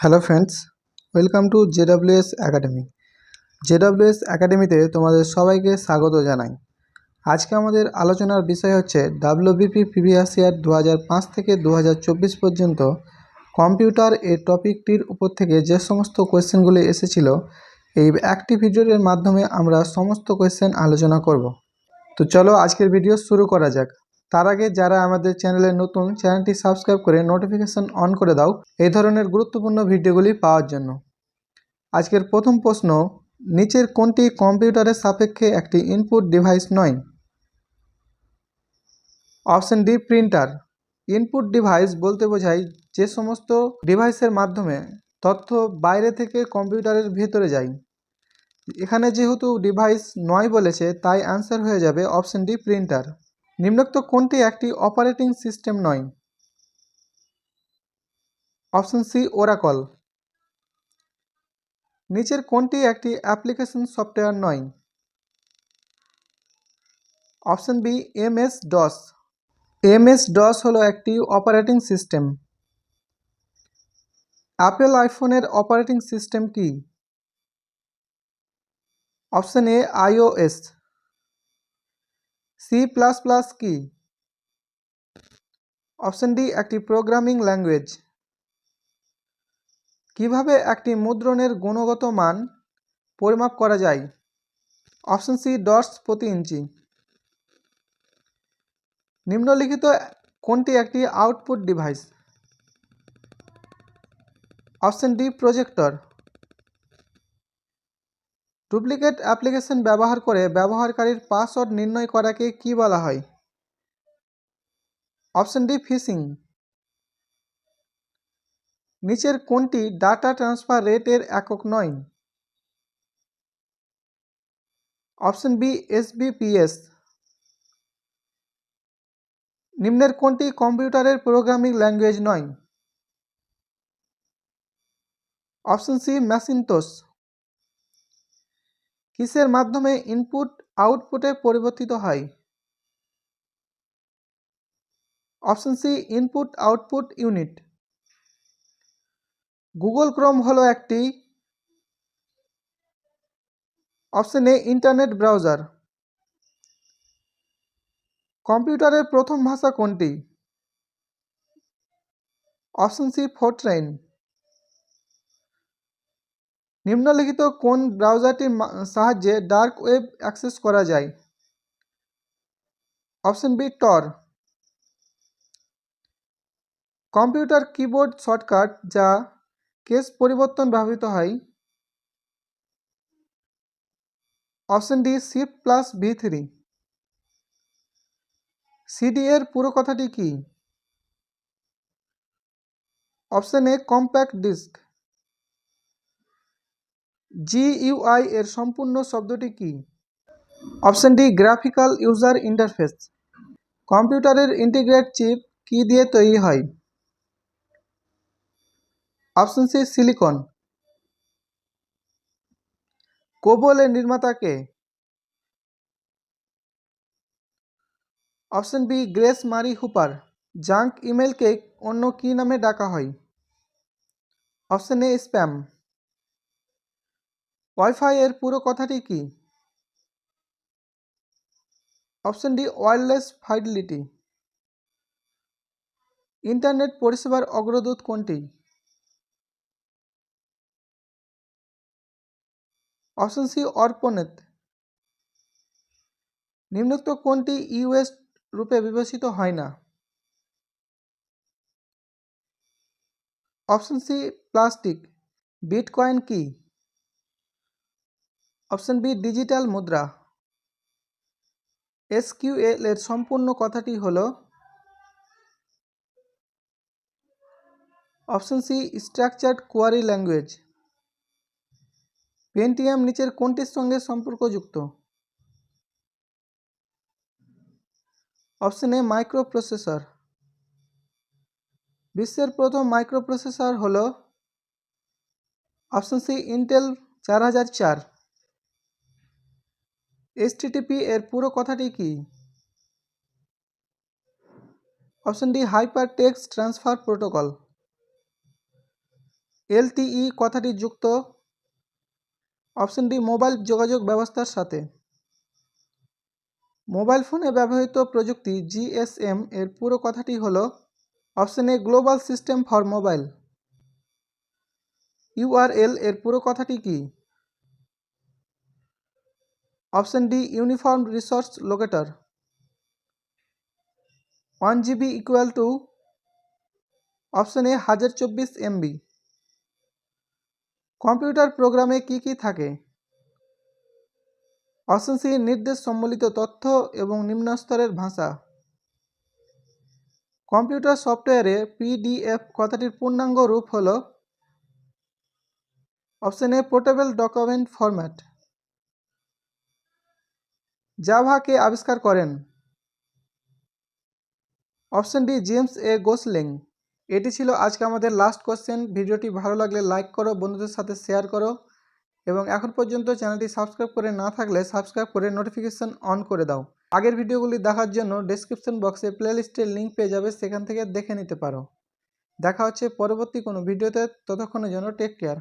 Hello friends, welcome to ZWS academy. ZWS একাডেমিতে তোমাদের সবাইকে স্বাগত জানাই। আজকে আমাদের আলোচনার বিষয় হচ্ছে ডাব্লিউবিপি প্রিভিয়াস ইয়ার 2005 থেকে 2024 পর্যন্ত কম্পিউটার এই টপিকটির উপর থেকে যে সমস্ত কোয়েশ্চেনগুলি এসেছিল, এই একটি ভিডিওর মাধ্যমে আমরা সমস্ত কোয়েশ্চেন আলোচনা করব। তো চলো আজকের ভিডিও শুরু করা যাক। তার আগে যারা আমাদের চ্যানেলে নতুন, চ্যানেলটি সাবস্ক্রাইব করে নোটিফিকেশন অন করে দাও এই ধরনের গুরুত্বপূর্ণ ভিডিওগুলি পাওয়ার জন্য। আজকের প্রথম প্রশ্ন, নিচের কোনটি কম্পিউটারের সাপেক্ষে একটি ইনপুট ডিভাইস নয়? Option D printer. Input device বলতে বোঝায় যে সমস্ত ডিভাইসের মাধ্যমে তথ্য বাইরে থেকে কম্পিউটারের ভেতরে যায়। এখানে যেহেতু ডিভাইস নয় বলেছে, তাই অ্যান্সার হয়ে যাবে অপশন ডি প্রিন্টার। নিম্নোক্ত কোনটি একটি অপারেটিং সিস্টেম নয়? Option C Oracle. নিচের কোনটি একটি অ্যাপ্লিকেশন সফটওয়্যার নয়? Option B MS DOS. MS DOS হলো একটি অপারেটিং সিস্টেম। অ্যাপেল আইফোনের অপারেটিং সিস্টেম কি? Option A iOS. C plus plus কি? অপশন ডি একটি প্রোগ্রামিং ল্যাঙ্গুয়েজ। কিভাবে একটি মুদ্রণের গুণগত মান পরিমাপ করা যায়? অপশন সি ডটস প্রতি ইঞ্চি। নিম্নলিখিত কোনটি একটি output device? Option D projector. Duplicate application ব্যবহার করে ব্যবহারকারীর পাসওয়ার্ড নির্ণয় করাকে কি বলা হয়? Option D phishing. নিচের কোনটি ডাটা ট্রান্সফার রেটের একক নয়? Option B SBPS. নিম্নের কোনটি কম্পিউটারের প্রোগ্রামিং ল্যাঙ্গুয়েজ নয়? Option C Macintosh. কিসের মাধ্যমে ইনপুট আউটপুটে পরিবর্তিত হয়? Option C input output unit. Google Chrome হলো একটি। Option A internet browser. কম্পিউটারের প্রথম ভাষা কোনটি? Option C Fortran. নিম্নলিখিত কোন ব্রাউজারটির সাহায্যে ডার্ক ওয়েব অ্যাক্সেস করা যায়? Option B Tor. Computer keyboard shortcut যা কেস পরিবর্তন ব্যবহৃত হয়? Option D shift plus V3। CD এর পুরো কথাটি কি? Option A compact disc. GUI এর সম্পূর্ণ শব্দটি কি? Option D graphical user interface. কম্পিউটারের ইন্টিগ্রেটেড চিপ কি দিয়ে তৈরি হয়? Option C silicon. কোবল এর নির্মাতা কে? অপশন বি গ্রেস মারি হুপার। জাঙ্ক ইমেলকে অন্য কি নামে ডাকা হয়? Option A spam. ওয়াইফাই এর পুরো কথাটি কি? Option D wireless fidelity. Internet পরিষেবার অগ্রদূত কোনটি? Option C ARPANET. নিম্নোক্ত কোনটি ইউএস রূপে বিবেচিত হয় না? Option C plastic. বিটকয়েন কি? অপশন বি ডিজিটাল মুদ্রা। SQL এর সম্পূর্ণ কথাটি হল? Option C structured query language. Pentium নিচের কোনটির সঙ্গে সম্পর্কযুক্ত? Option A microprocessor. বিশ্বের প্রথম মাইক্রোপ্রসেসর হল? Option C Intel 4004। HTTP এর পুরো কথাটি কি? Option D hyper text transfer protocol. LTE কথাটি যুক্ত অপশন ডি মোবাইল যোগাযোগ ব্যবস্থার সাথে। মোবাইল ফোনে ব্যবহৃত প্রযুক্তি জিএসএম এর পুরো কথাটি হল option A global system for mobile. URL এর পুরো কথাটি কি? Option D uniform resource locator. 1 GB equal to option A 1024 MB। Computer প্রোগ্রামে কি কি থাকে? অপশন সি নির্দেশ সম্বলিত তথ্য এবং নিম্ন স্তরের ভাষা। কম্পিউটার সফটওয়্যারে পিডিএফ কথাটির পূর্ণাঙ্গ রূপ হল option A portable document format. Java কে আবিষ্কার করেন? Option D James A Gosling. এটি ছিল আজকে আমাদের লাস্ট কোশ্চেন। ভিডিওটি ভালো লাগলে লাইক করো, বন্ধুদের সাথে শেয়ার করো এবং এখন পর্যন্ত চ্যানেলটি সাবস্ক্রাইব করে না থাকলে সাবস্ক্রাইব করে নোটিফিকেশন অন করে দাও। আগের ভিডিওগুলি দেখার জন্য ডেসক্রিপশন বক্সে প্লেলিস্টের লিঙ্ক পেয়ে যাবে, সেখান থেকে দেখে নিতে পারো। দেখা হচ্ছে পরবর্তী কোনো ভিডিওতে, ততক্ষণের জন্য টেক কেয়ার।